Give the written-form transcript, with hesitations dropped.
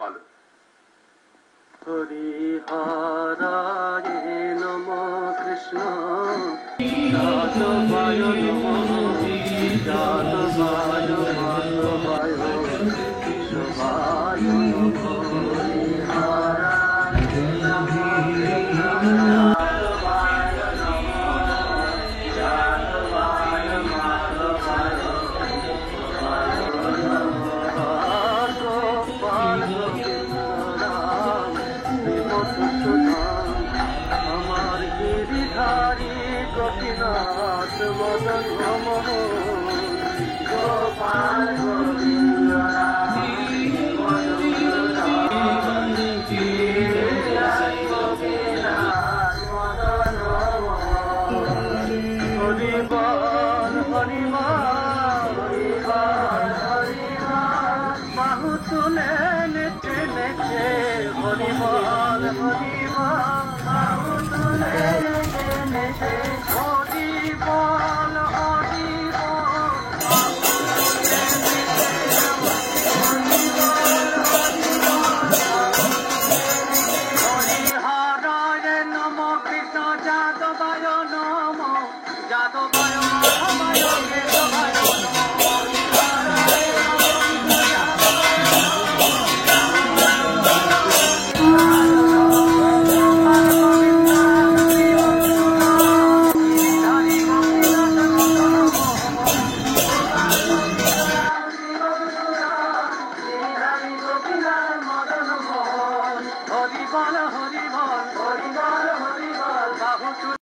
বলো। হরিহরায় নম কৃষ্ণ যাদবায় নম যাদবায় মাধবায় কেশবায় নম হরিহরায় নম কৃষ্ণ যাদবায় নম যাদবায় মাধবায় কেশবায় নম আমার গিরিধারী গোপীনাথ মদন গোপাল গোবিন্দ হরিবল হরিবল হরিবল হরিবল বাহু তুলে নেচে নেচে হরিবল হরিবল বাহু তুলে নেচে নেচে হরিবল